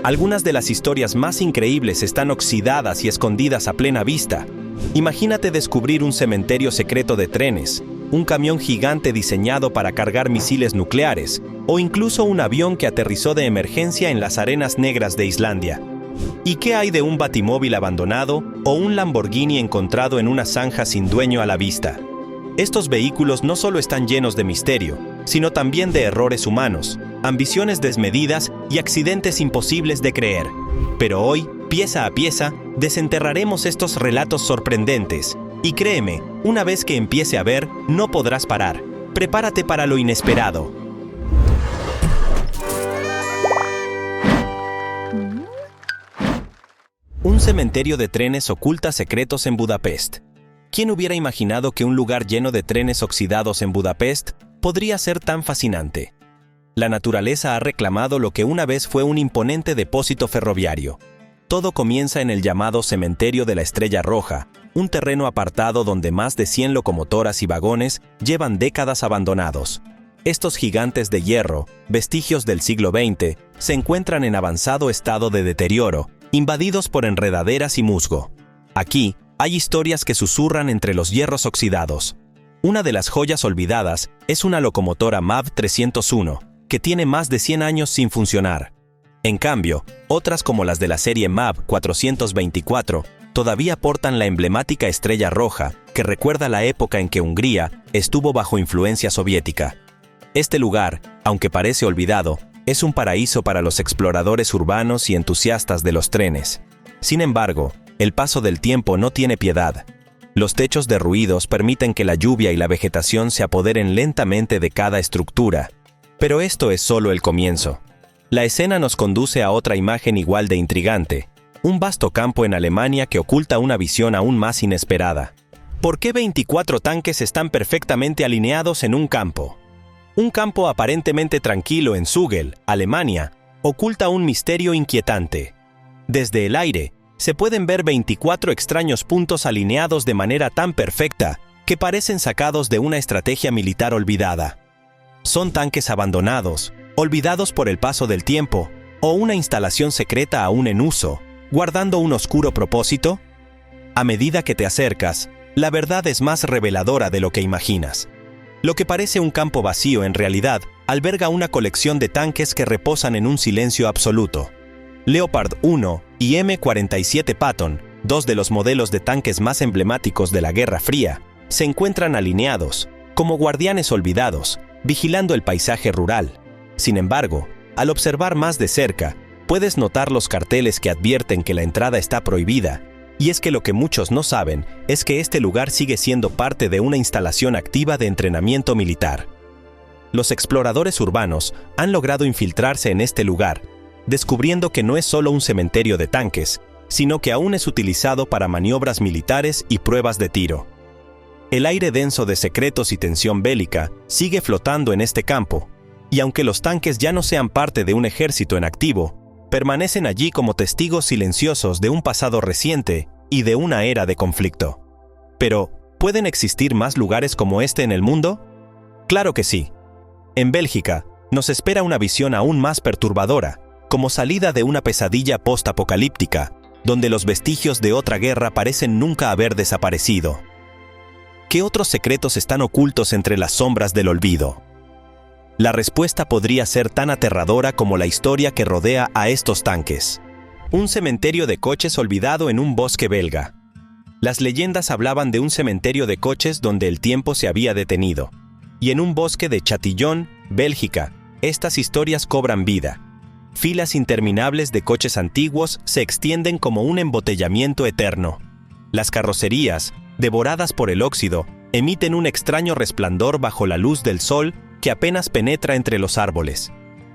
Algunas de las historias más increíbles están oxidadas y escondidas a plena vista. Imagínate descubrir un cementerio secreto de trenes, un camión gigante diseñado para cargar misiles nucleares, o incluso un avión que aterrizó de emergencia en las arenas negras de Islandia. ¿Y qué hay de un batimóvil abandonado o un Lamborghini encontrado en una zanja sin dueño a la vista? Estos vehículos no solo están llenos de misterio, sino también de errores humanos, ambiciones desmedidas y accidentes imposibles de creer. Pero hoy, pieza a pieza, desenterraremos estos relatos sorprendentes. Y créeme, una vez que empiece a ver, no podrás parar. Prepárate para lo inesperado. Un cementerio de trenes oculta secretos en Budapest. ¿Quién hubiera imaginado que un lugar lleno de trenes oxidados en Budapest podría ser tan fascinante? La naturaleza ha reclamado lo que una vez fue un imponente depósito ferroviario. Todo comienza en el llamado Cementerio de la Estrella Roja, un terreno apartado donde más de 100 locomotoras y vagones llevan décadas abandonados. Estos gigantes de hierro, vestigios del siglo XX, se encuentran en avanzado estado de deterioro, invadidos por enredaderas y musgo. Aquí, hay historias que susurran entre los hierros oxidados. Una de las joyas olvidadas es una locomotora MAV 301, que tiene más de 100 años sin funcionar. En cambio, otras como las de la serie MAV 424 todavía portan la emblemática estrella roja que recuerda la época en que Hungría estuvo bajo influencia soviética. Este lugar, aunque parece olvidado, es un paraíso para los exploradores urbanos y entusiastas de los trenes. Sin embargo, el paso del tiempo no tiene piedad. Los techos derruidos permiten que la lluvia y la vegetación se apoderen lentamente de cada estructura. Pero esto es solo el comienzo. La escena nos conduce a otra imagen igual de intrigante, un vasto campo en Alemania que oculta una visión aún más inesperada. ¿Por qué 24 tanques están perfectamente alineados en un campo? Un campo aparentemente tranquilo en Zugel, Alemania, oculta un misterio inquietante. Desde el aire, se pueden ver 24 extraños puntos alineados de manera tan perfecta que parecen sacados de una estrategia militar olvidada. Son tanques abandonados, olvidados por el paso del tiempo, o una instalación secreta aún en uso, guardando un oscuro propósito. A medida que te acercas, la verdad es más reveladora de lo que imaginas. Lo que parece un campo vacío en realidad alberga una colección de tanques que reposan en un silencio absoluto. Leopard 1 y M47 Patton, dos de los modelos de tanques más emblemáticos de la Guerra Fría, se encuentran alineados, como guardianes olvidados, vigilando el paisaje rural. Sin embargo, al observar más de cerca, puedes notar los carteles que advierten que la entrada está prohibida, y es que lo que muchos no saben es que este lugar sigue siendo parte de una instalación activa de entrenamiento militar. Los exploradores urbanos han logrado infiltrarse en este lugar, descubriendo que no es solo un cementerio de tanques, sino que aún es utilizado para maniobras militares y pruebas de tiro. El aire denso de secretos y tensión bélica sigue flotando en este campo, y aunque los tanques ya no sean parte de un ejército en activo, permanecen allí como testigos silenciosos de un pasado reciente y de una era de conflicto. Pero, ¿pueden existir más lugares como este en el mundo? Claro que sí. En Bélgica, nos espera una visión aún más perturbadora, como salida de una pesadilla post-apocalíptica, donde los vestigios de otra guerra parecen nunca haber desaparecido. ¿Qué otros secretos están ocultos entre las sombras del olvido? La respuesta podría ser tan aterradora como la historia que rodea a estos tanques. Un cementerio de coches olvidado en un bosque belga. Las leyendas hablaban de un cementerio de coches donde el tiempo se había detenido. Y en un bosque de Chatillon, Bélgica, estas historias cobran vida. Filas interminables de coches antiguos se extienden como un embotellamiento eterno. Las carrocerías, devoradas por el óxido, emiten un extraño resplandor bajo la luz del sol que apenas penetra entre los árboles.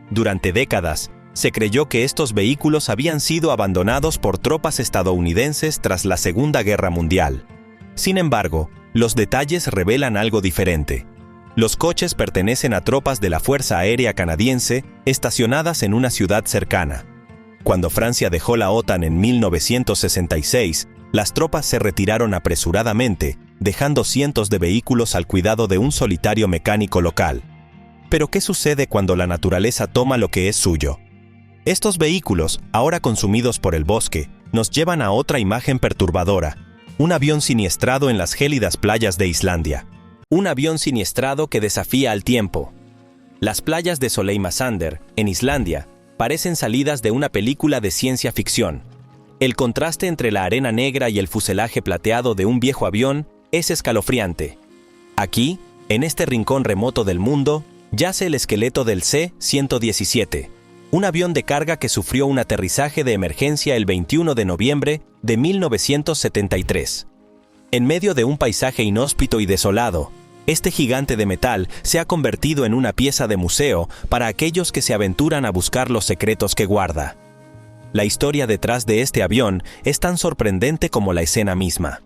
Durante décadas, se creyó que estos vehículos habían sido abandonados por tropas estadounidenses tras la Segunda Guerra Mundial. Sin embargo, los detalles revelan algo diferente. Los coches pertenecen a tropas de la Fuerza Aérea Canadiense estacionadas en una ciudad cercana. Cuando Francia dejó la OTAN en 1966, las tropas se retiraron apresuradamente, dejando cientos de vehículos al cuidado de un solitario mecánico local. Pero ¿qué sucede cuando la naturaleza toma lo que es suyo? Estos vehículos, ahora consumidos por el bosque, nos llevan a otra imagen perturbadora: un avión siniestrado en las gélidas playas de Islandia. Un avión siniestrado que desafía al tiempo. Las playas de Sólheimasandur, en Islandia, parecen salidas de una película de ciencia ficción. El contraste entre la arena negra y el fuselaje plateado de un viejo avión es escalofriante. Aquí, en este rincón remoto del mundo, yace el esqueleto del C-117, un avión de carga que sufrió un aterrizaje de emergencia el 21 de noviembre de 1973. En medio de un paisaje inhóspito y desolado, este gigante de metal se ha convertido en una pieza de museo para aquellos que se aventuran a buscar los secretos que guarda. La historia detrás de este avión es tan sorprendente como la escena misma.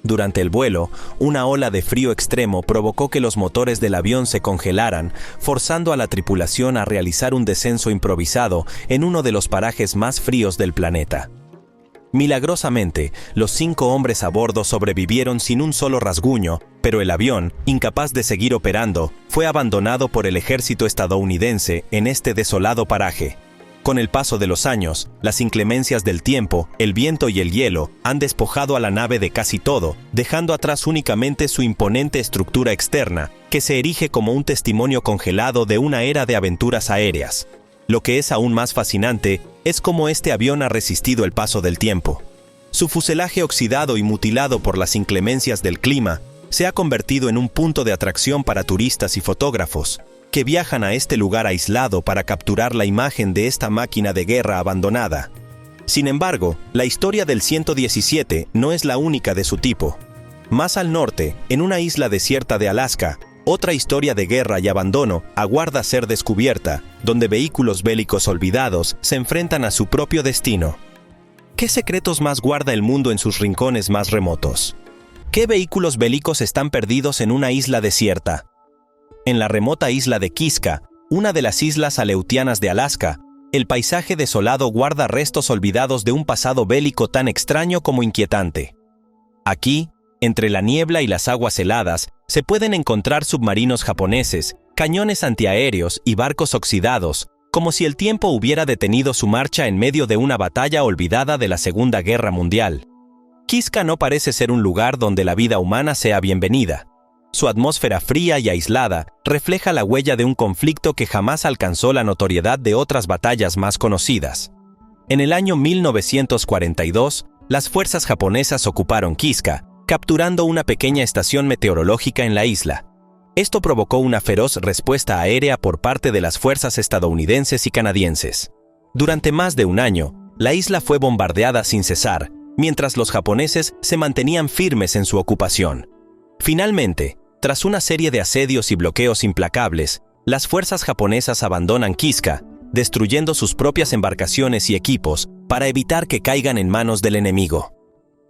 Durante el vuelo, una ola de frío extremo provocó que los motores del avión se congelaran, forzando a la tripulación a realizar un descenso improvisado en uno de los parajes más fríos del planeta. Milagrosamente, los 5 hombres a bordo sobrevivieron sin un solo rasguño, pero el avión, incapaz de seguir operando, fue abandonado por el ejército estadounidense en este desolado paraje. Con el paso de los años, las inclemencias del tiempo, el viento y el hielo han despojado a la nave de casi todo, dejando atrás únicamente su imponente estructura externa, que se erige como un testimonio congelado de una era de aventuras aéreas. Lo que es aún más fascinante es cómo este avión ha resistido el paso del tiempo. Su fuselaje oxidado y mutilado por las inclemencias del clima se ha convertido en un punto de atracción para turistas y fotógrafos, que viajan a este lugar aislado para capturar la imagen de esta máquina de guerra abandonada. Sin embargo, la historia del 117 no es la única de su tipo. Más al norte, en una isla desierta de Alaska, otra historia de guerra y abandono aguarda ser descubierta, donde vehículos bélicos olvidados se enfrentan a su propio destino. ¿Qué secretos más guarda el mundo en sus rincones más remotos? ¿Qué vehículos bélicos están perdidos en una isla desierta? En la remota isla de Kiska, una de las islas aleutianas de Alaska, el paisaje desolado guarda restos olvidados de un pasado bélico tan extraño como inquietante. Aquí, entre la niebla y las aguas heladas, se pueden encontrar submarinos japoneses, cañones antiaéreos y barcos oxidados, como si el tiempo hubiera detenido su marcha en medio de una batalla olvidada de la Segunda Guerra Mundial. Kiska no parece ser un lugar donde la vida humana sea bienvenida. Su atmósfera fría y aislada refleja la huella de un conflicto que jamás alcanzó la notoriedad de otras batallas más conocidas. En el año 1942, las fuerzas japonesas ocuparon Kiska, capturando una pequeña estación meteorológica en la isla. Esto provocó una feroz respuesta aérea por parte de las fuerzas estadounidenses y canadienses. Durante más de un año, la isla fue bombardeada sin cesar, mientras los japoneses se mantenían firmes en su ocupación. Finalmente, tras una serie de asedios y bloqueos implacables, las fuerzas japonesas abandonan Kiska, destruyendo sus propias embarcaciones y equipos para evitar que caigan en manos del enemigo.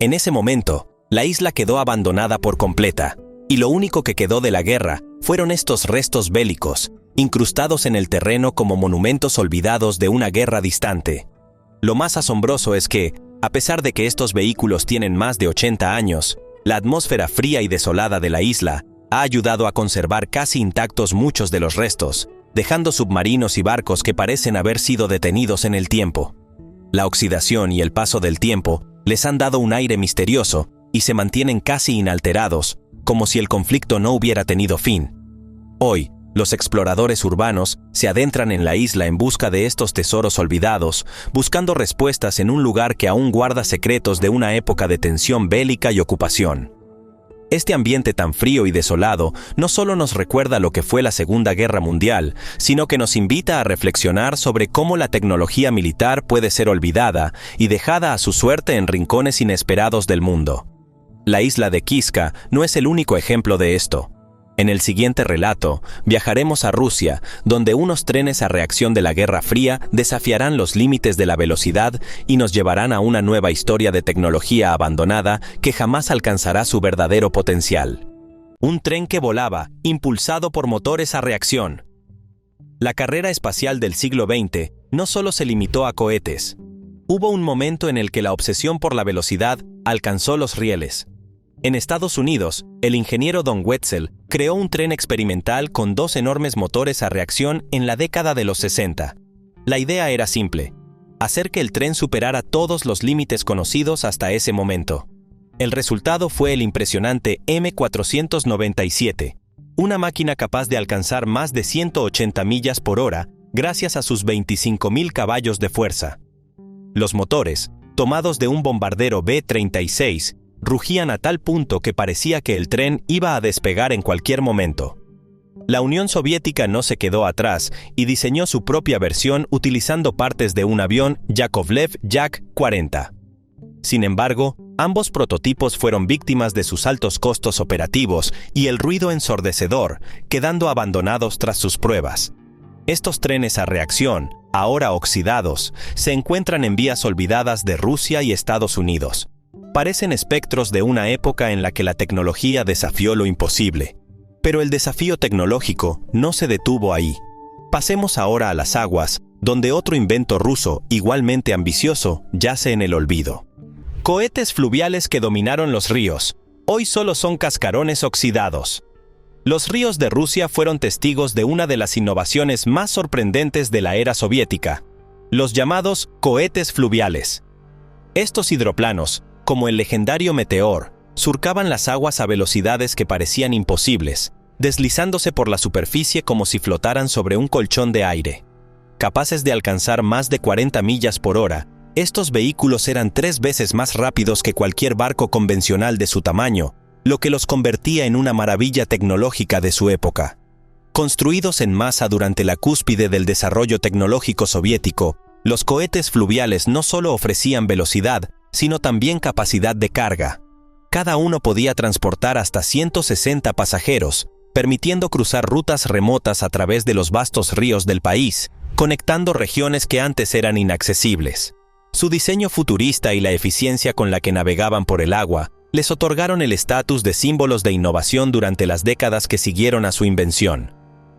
En ese momento, la isla quedó abandonada por completa, y lo único que quedó de la guerra fueron estos restos bélicos, incrustados en el terreno como monumentos olvidados de una guerra distante. Lo más asombroso es que, a pesar de que estos vehículos tienen más de 80 años, la atmósfera fría y desolada de la isla ha ayudado a conservar casi intactos muchos de los restos, dejando submarinos y barcos que parecen haber sido detenidos en el tiempo. La oxidación y el paso del tiempo les han dado un aire misterioso y se mantienen casi inalterados, como si el conflicto no hubiera tenido fin. Hoy, los exploradores urbanos se adentran en la isla en busca de estos tesoros olvidados, buscando respuestas en un lugar que aún guarda secretos de una época de tensión bélica y ocupación. Este ambiente tan frío y desolado no solo nos recuerda lo que fue la Segunda Guerra Mundial, sino que nos invita a reflexionar sobre cómo la tecnología militar puede ser olvidada y dejada a su suerte en rincones inesperados del mundo. La isla de Kiska no es el único ejemplo de esto. En el siguiente relato, viajaremos a Rusia, donde unos trenes a reacción de la Guerra Fría desafiarán los límites de la velocidad y nos llevarán a una nueva historia de tecnología abandonada que jamás alcanzará su verdadero potencial. Un tren que volaba, impulsado por motores a reacción. La carrera espacial del siglo XX no solo se limitó a cohetes. Hubo un momento en el que la obsesión por la velocidad alcanzó los rieles. En Estados Unidos, el ingeniero Don Wetzel creó un tren experimental con 2 enormes motores a reacción en la década de los 60. La idea era simple: hacer que el tren superara todos los límites conocidos hasta ese momento. El resultado fue el impresionante M497, una máquina capaz de alcanzar más de 180 millas por hora gracias a sus 25.000 caballos de fuerza. Los motores, tomados de un bombardero B-36, rugían a tal punto que parecía que el tren iba a despegar en cualquier momento. La Unión Soviética no se quedó atrás y diseñó su propia versión utilizando partes de un avión Yakovlev Yak-40. Sin embargo, ambos prototipos fueron víctimas de sus altos costos operativos y el ruido ensordecedor, quedando abandonados tras sus pruebas. Estos trenes a reacción, ahora oxidados, se encuentran en vías olvidadas de Rusia y Estados Unidos. Parecen espectros de una época en la que la tecnología desafió lo imposible. Pero el desafío tecnológico no se detuvo ahí. Pasemos ahora a las aguas, donde otro invento ruso, igualmente ambicioso, yace en el olvido. Cohetes fluviales que dominaron los ríos, hoy solo son cascarones oxidados. Los ríos de Rusia fueron testigos de una de las innovaciones más sorprendentes de la era soviética, los llamados cohetes fluviales. Estos hidroplanos, como el legendario Meteor, surcaban las aguas a velocidades que parecían imposibles, deslizándose por la superficie como si flotaran sobre un colchón de aire. Capaces de alcanzar más de 40 millas por hora, estos vehículos eran 3 veces más rápidos que cualquier barco convencional de su tamaño, lo que los convertía en una maravilla tecnológica de su época. Construidos en masa durante la cúspide del desarrollo tecnológico soviético, los cohetes fluviales no solo ofrecían velocidad, sino también capacidad de carga. Cada uno podía transportar hasta 160 pasajeros, permitiendo cruzar rutas remotas a través de los vastos ríos del país, conectando regiones que antes eran inaccesibles. Su diseño futurista y la eficiencia con la que navegaban por el agua les otorgaron el estatus de símbolos de innovación durante las décadas que siguieron a su invención.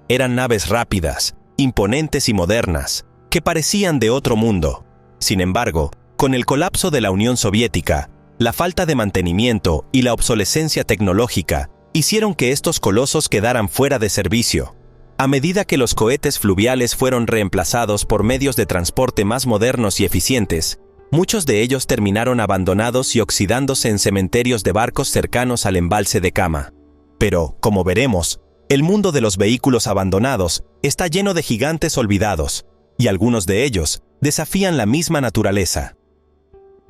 Eran naves rápidas, imponentes y modernas, que parecían de otro mundo. Sin embargo, con el colapso de la Unión Soviética, la falta de mantenimiento y la obsolescencia tecnológica hicieron que estos colosos quedaran fuera de servicio. A medida que los cohetes fluviales fueron reemplazados por medios de transporte más modernos y eficientes, muchos de ellos terminaron abandonados y oxidándose en cementerios de barcos cercanos al embalse de Kama. Pero, como veremos, el mundo de los vehículos abandonados está lleno de gigantes olvidados, y algunos de ellos desafían la misma naturaleza.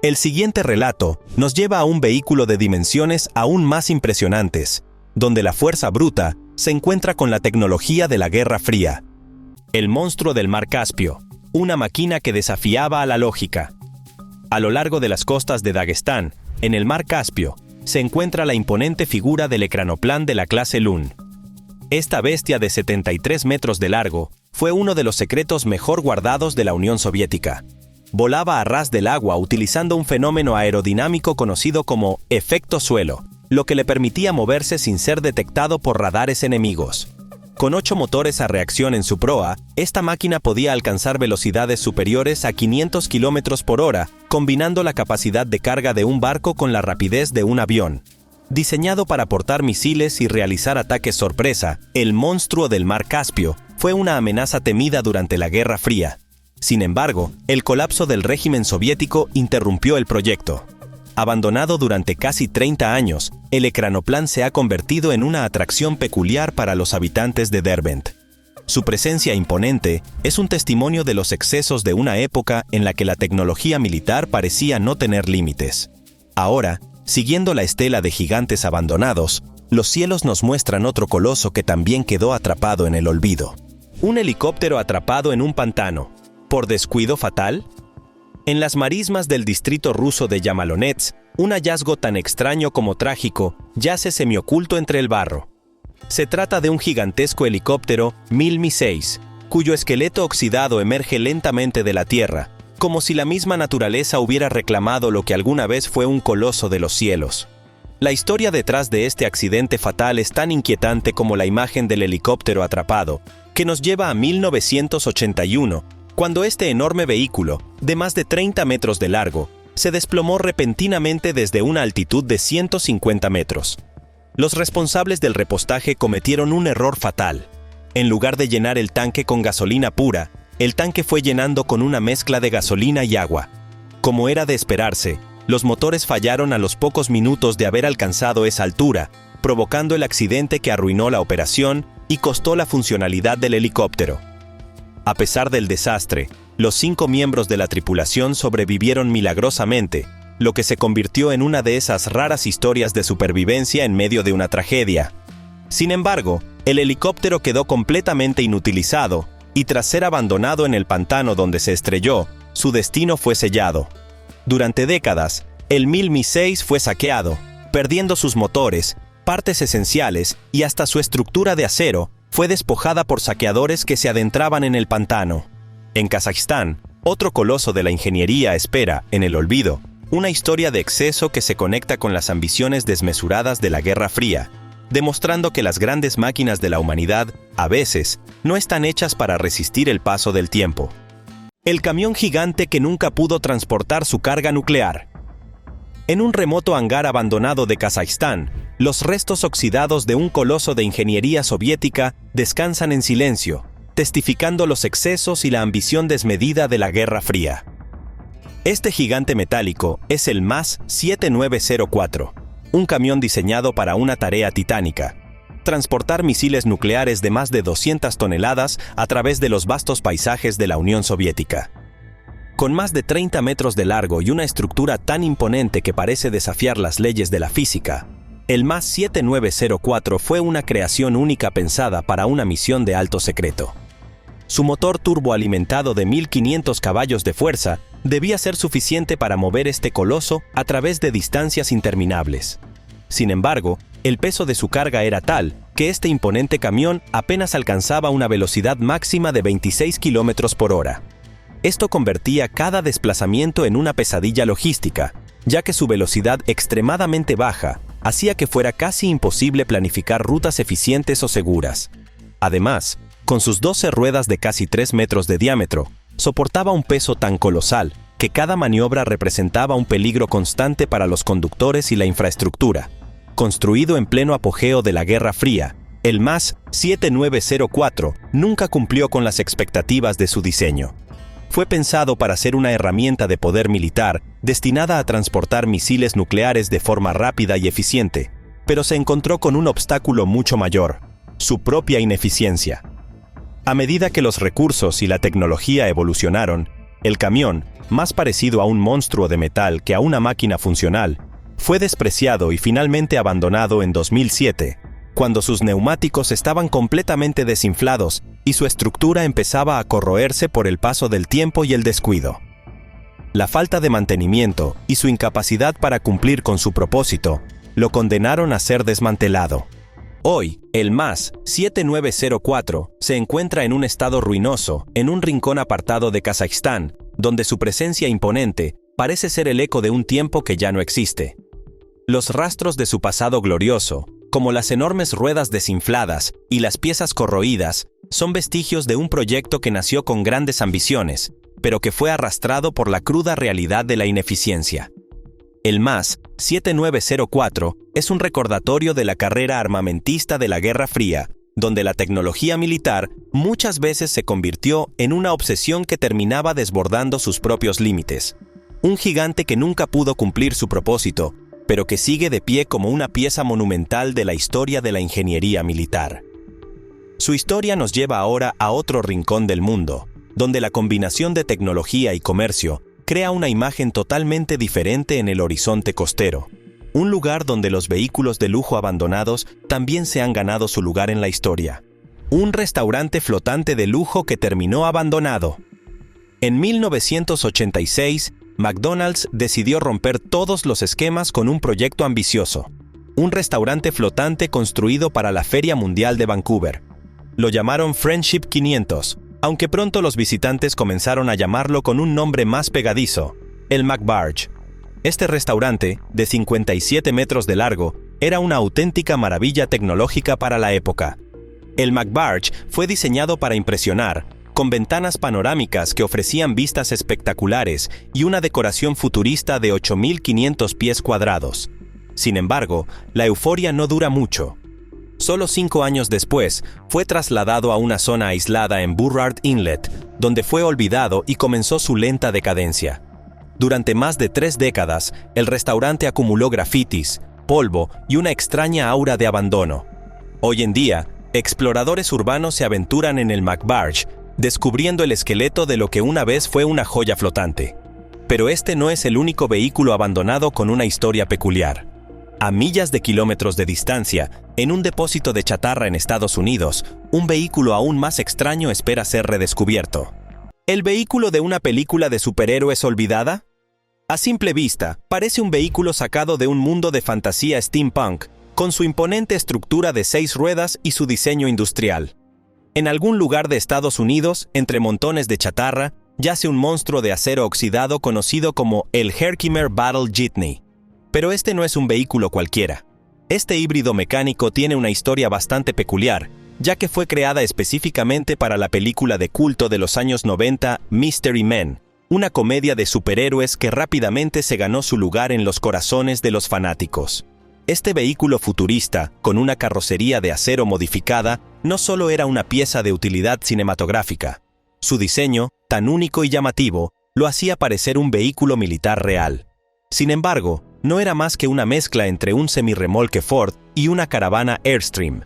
El siguiente relato nos lleva a un vehículo de dimensiones aún más impresionantes, donde la fuerza bruta se encuentra con la tecnología de la Guerra Fría. El monstruo del Mar Caspio, una máquina que desafiaba a la lógica. A lo largo de las costas de Dagestán, en el Mar Caspio, se encuentra la imponente figura del ecranoplan de la clase Lun. Esta bestia de 73 metros de largo fue uno de los secretos mejor guardados de la Unión Soviética. Volaba a ras del agua utilizando un fenómeno aerodinámico conocido como efecto suelo, lo que le permitía moverse sin ser detectado por radares enemigos. Con 8 motores a reacción en su proa, esta máquina podía alcanzar velocidades superiores a 500 km por hora, combinando la capacidad de carga de un barco con la rapidez de un avión. Diseñado para portar misiles y realizar ataques sorpresa, el monstruo del Mar Caspio fue una amenaza temida durante la Guerra Fría. Sin embargo, el colapso del régimen soviético interrumpió el proyecto. Abandonado durante casi 30 años, el ecranoplan se ha convertido en una atracción peculiar para los habitantes de Derbent. Su presencia imponente es un testimonio de los excesos de una época en la que la tecnología militar parecía no tener límites. Ahora, siguiendo la estela de gigantes abandonados, los cielos nos muestran otro coloso que también quedó atrapado en el olvido. Un helicóptero atrapado en un pantano. ¿Por descuido fatal? En las marismas del distrito ruso de Yamalonets, un hallazgo tan extraño como trágico yace semioculto entre el barro. Se trata de un gigantesco helicóptero Mi-6, cuyo esqueleto oxidado emerge lentamente de la tierra, como si la misma naturaleza hubiera reclamado lo que alguna vez fue un coloso de los cielos. La historia detrás de este accidente fatal es tan inquietante como la imagen del helicóptero atrapado, que nos lleva a 1981, cuando este enorme vehículo, de más de 30 metros de largo, se desplomó repentinamente desde una altitud de 150 metros. Los responsables del repostaje cometieron un error fatal. En lugar de llenar el tanque con gasolina pura, el tanque fue llenando con una mezcla de gasolina y agua. Como era de esperarse, los motores fallaron a los pocos minutos de haber alcanzado esa altura, provocando el accidente que arruinó la operación y costó la funcionalidad del helicóptero. A pesar del desastre, los 5 miembros de la tripulación sobrevivieron milagrosamente, lo que se convirtió en una de esas raras historias de supervivencia en medio de una tragedia. Sin embargo, el helicóptero quedó completamente inutilizado y tras ser abandonado en el pantano donde se estrelló, su destino fue sellado. Durante décadas, el Mi-6 fue saqueado, perdiendo sus motores, partes esenciales y hasta su estructura de acero fue despojada por saqueadores que se adentraban en el pantano. En Kazajistán, otro coloso de la ingeniería espera, en el olvido, una historia de exceso que se conecta con las ambiciones desmesuradas de la Guerra Fría, demostrando que las grandes máquinas de la humanidad, a veces, no están hechas para resistir el paso del tiempo. El camión gigante que nunca pudo transportar su carga nuclear. En un remoto hangar abandonado de Kazajistán, los restos oxidados de un coloso de ingeniería soviética descansan en silencio, testificando los excesos y la ambición desmedida de la Guerra Fría. Este gigante metálico es el MAZ-7904, un camión diseñado para una tarea titánica: transportar misiles nucleares de más de 200 toneladas a través de los vastos paisajes de la Unión Soviética. Con más de 30 metros de largo y una estructura tan imponente que parece desafiar las leyes de la física, el MAZ-7904 fue una creación única pensada para una misión de alto secreto. Su motor turboalimentado de 1500 caballos de fuerza debía ser suficiente para mover este coloso a través de distancias interminables. Sin embargo, el peso de su carga era tal que este imponente camión apenas alcanzaba una velocidad máxima de 26 km por hora. Esto convertía cada desplazamiento en una pesadilla logística, ya que su velocidad extremadamente baja hacía que fuera casi imposible planificar rutas eficientes o seguras. Además, con sus 12 ruedas de casi 3 metros de diámetro, soportaba un peso tan colosal que cada maniobra representaba un peligro constante para los conductores y la infraestructura. Construido en pleno apogeo de la Guerra Fría, el MAZ-7904 nunca cumplió con las expectativas de su diseño. Fue pensado para ser una herramienta de poder militar destinada a transportar misiles nucleares de forma rápida y eficiente, pero se encontró con un obstáculo mucho mayor: su propia ineficiencia. A medida que los recursos y la tecnología evolucionaron, el camión, más parecido a un monstruo de metal que a una máquina funcional, fue despreciado y finalmente abandonado en 2007, cuando sus neumáticos estaban completamente desinflados y su estructura empezaba a corroerse por el paso del tiempo y el descuido. La falta de mantenimiento y su incapacidad para cumplir con su propósito lo condenaron a ser desmantelado. Hoy, el MAZ-7904 se encuentra en un estado ruinoso, en un rincón apartado de Kazajistán, donde su presencia imponente parece ser el eco de un tiempo que ya no existe. Los rastros de su pasado glorioso, como las enormes ruedas desinfladas y las piezas corroídas, son vestigios de un proyecto que nació con grandes ambiciones, pero que fue arrastrado por la cruda realidad de la ineficiencia. El MAZ-7904 es un recordatorio de la carrera armamentista de la Guerra Fría, donde la tecnología militar muchas veces se convirtió en una obsesión que terminaba desbordando sus propios límites. Un gigante que nunca pudo cumplir su propósito, pero que sigue de pie como una pieza monumental de la historia de la ingeniería militar. Su historia nos lleva ahora a otro rincón del mundo, donde la combinación de tecnología y comercio crea una imagen totalmente diferente en el horizonte costero. Un lugar donde los vehículos de lujo abandonados también se han ganado su lugar en la historia. Un restaurante flotante de lujo que terminó abandonado. En 1986, McDonald's decidió romper todos los esquemas con un proyecto ambicioso: un restaurante flotante construido para la Feria Mundial de Vancouver. Lo llamaron Friendship 500, aunque pronto los visitantes comenzaron a llamarlo con un nombre más pegadizo: el McBarge. Este restaurante, de 57 metros de largo, era una auténtica maravilla tecnológica para la época. El McBarge fue diseñado para impresionar, con ventanas panorámicas que ofrecían vistas espectaculares y una decoración futurista de 8.500 pies cuadrados. Sin embargo, la euforia no dura mucho. Solo 5 años después, fue trasladado a una zona aislada en Burrard Inlet, donde fue olvidado y comenzó su lenta decadencia. Durante más de 3 décadas, el restaurante acumuló grafitis, polvo y una extraña aura de abandono. Hoy en día, exploradores urbanos se aventuran en el McBarge, descubriendo el esqueleto de lo que una vez fue una joya flotante. Pero este no es el único vehículo abandonado con una historia peculiar. A millas de kilómetros de distancia, en un depósito de chatarra en Estados Unidos, un vehículo aún más extraño espera ser redescubierto. ¿El vehículo de una película de superhéroes olvidada? A simple vista, parece un vehículo sacado de un mundo de fantasía steampunk, con su imponente estructura de 6 ruedas y su diseño industrial. En algún lugar de Estados Unidos, entre montones de chatarra, yace un monstruo de acero oxidado conocido como el Herkimer Battle Jitney. Pero este no es un vehículo cualquiera. Este híbrido mecánico tiene una historia bastante peculiar, ya que fue creada específicamente para la película de culto de los años 90 Mystery Men, una comedia de superhéroes que rápidamente se ganó su lugar en los corazones de los fanáticos. Este vehículo futurista, con una carrocería de acero modificada, no solo era una pieza de utilidad cinematográfica. Su diseño, tan único y llamativo, lo hacía parecer un vehículo militar real. Sin embargo, no era más que una mezcla entre un semirremolque Ford y una caravana Airstream.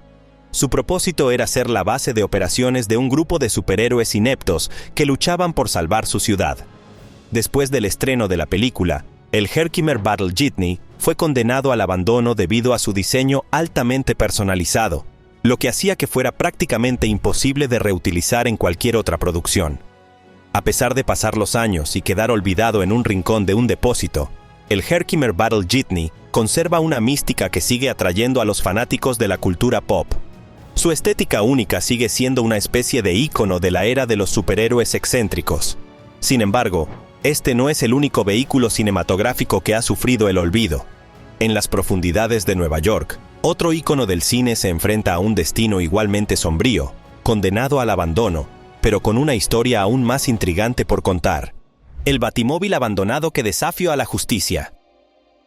Su propósito era ser la base de operaciones de un grupo de superhéroes ineptos que luchaban por salvar su ciudad. Después del estreno de la película, el Herkimer Battle Jitney fue condenado al abandono debido a su diseño altamente personalizado, lo que hacía que fuera prácticamente imposible de reutilizar en cualquier otra producción. A pesar de pasar los años y quedar olvidado en un rincón de un depósito, el Herkimer Battle Jitney conserva una mística que sigue atrayendo a los fanáticos de la cultura pop. Su estética única sigue siendo una especie de ícono de la era de los superhéroes excéntricos. Sin embargo, este no es el único vehículo cinematográfico que ha sufrido el olvido. En las profundidades de Nueva York, otro ícono del cine se enfrenta a un destino igualmente sombrío, condenado al abandono, pero con una historia aún más intrigante por contar. El batimóvil abandonado que desafió a la justicia.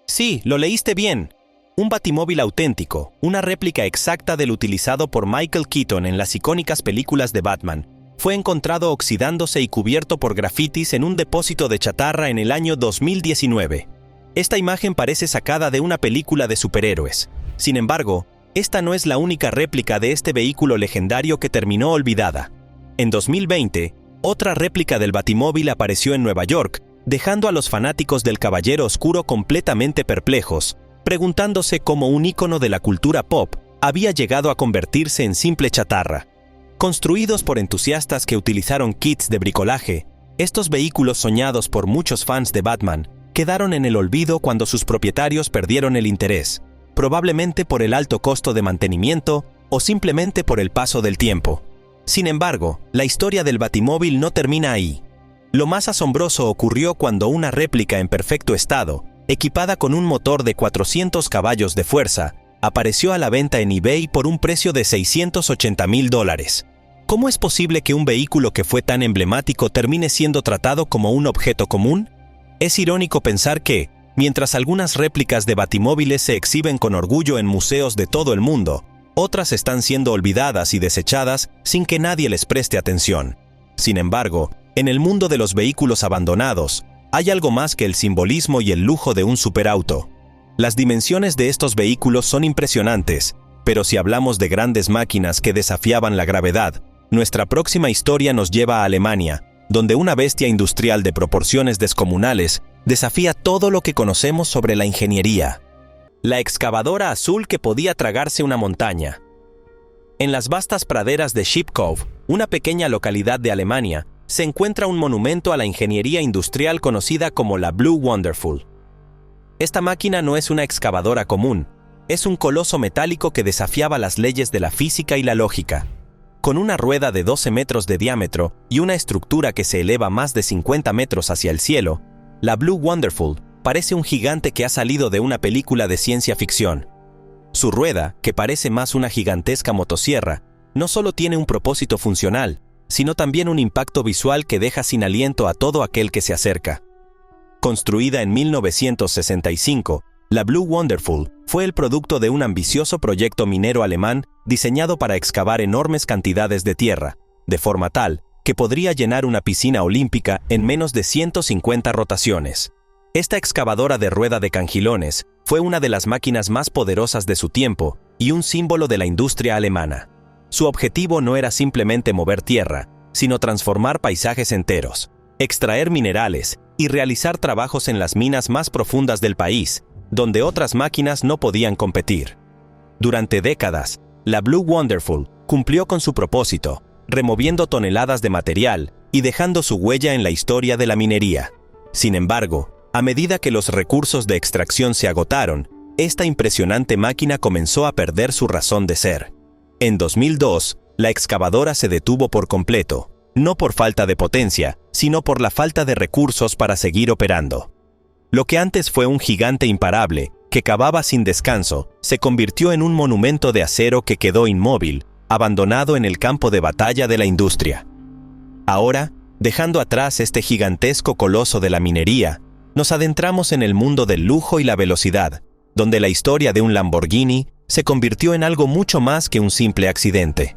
Sí, lo leíste bien. Un batimóvil auténtico, una réplica exacta del utilizado por Michael Keaton en las icónicas películas de Batman, fue encontrado oxidándose y cubierto por grafitis en un depósito de chatarra en el año 2019. Esta imagen parece sacada de una película de superhéroes. Sin embargo, esta no es la única réplica de este vehículo legendario que terminó olvidada. En 2020, otra réplica del batimóvil apareció en Nueva York, dejando a los fanáticos del Caballero Oscuro completamente perplejos, preguntándose cómo un ícono de la cultura pop había llegado a convertirse en simple chatarra. Construidos por entusiastas que utilizaron kits de bricolaje, estos vehículos soñados por muchos fans de Batman quedaron en el olvido cuando sus propietarios perdieron el interés, probablemente por el alto costo de mantenimiento o simplemente por el paso del tiempo. Sin embargo, la historia del batimóvil no termina ahí. Lo más asombroso ocurrió cuando una réplica en perfecto estado, equipada con un motor de 400 caballos de fuerza, apareció a la venta en eBay por un precio de $680,000. ¿Cómo es posible que un vehículo que fue tan emblemático termine siendo tratado como un objeto común? Es irónico pensar que, mientras algunas réplicas de batimóviles se exhiben con orgullo en museos de todo el mundo, otras están siendo olvidadas y desechadas sin que nadie les preste atención. Sin embargo, en el mundo de los vehículos abandonados, hay algo más que el simbolismo y el lujo de un superauto. Las dimensiones de estos vehículos son impresionantes, pero si hablamos de grandes máquinas que desafiaban la gravedad, nuestra próxima historia nos lleva a Alemania, donde una bestia industrial de proporciones descomunales desafía todo lo que conocemos sobre la ingeniería. La excavadora azul que podía tragarse una montaña. En las vastas praderas de Ship Cove, una pequeña localidad de Alemania, se encuentra un monumento a la ingeniería industrial conocida como la Blue Wonderful. Esta máquina no es una excavadora común, es un coloso metálico que desafiaba las leyes de la física y la lógica. Con una rueda de 12 metros de diámetro y una estructura que se eleva más de 50 metros hacia el cielo, la Blue Wonderful parece un gigante que ha salido de una película de ciencia ficción. Su rueda, que parece más una gigantesca motosierra, no solo tiene un propósito funcional, sino también un impacto visual que deja sin aliento a todo aquel que se acerca. Construida en 1965, la Blue Wonderful fue el producto de un ambicioso proyecto minero alemán diseñado para excavar enormes cantidades de tierra, de forma tal que podría llenar una piscina olímpica en menos de 150 rotaciones. Esta excavadora de rueda de cangilones fue una de las máquinas más poderosas de su tiempo y un símbolo de la industria alemana. Su objetivo no era simplemente mover tierra, sino transformar paisajes enteros, extraer minerales y realizar trabajos en las minas más profundas del país, donde otras máquinas no podían competir. Durante décadas, la Blue Wonderful cumplió con su propósito, removiendo toneladas de material y dejando su huella en la historia de la minería. Sin embargo, a medida que los recursos de extracción se agotaron, esta impresionante máquina comenzó a perder su razón de ser. En 2002, la excavadora se detuvo por completo, no por falta de potencia, sino por la falta de recursos para seguir operando. Lo que antes fue un gigante imparable, que cavaba sin descanso, se convirtió en un monumento de acero que quedó inmóvil, abandonado en el campo de batalla de la industria. Ahora, dejando atrás este gigantesco coloso de la minería, nos adentramos en el mundo del lujo y la velocidad, donde la historia de un Lamborghini se convirtió en algo mucho más que un simple accidente.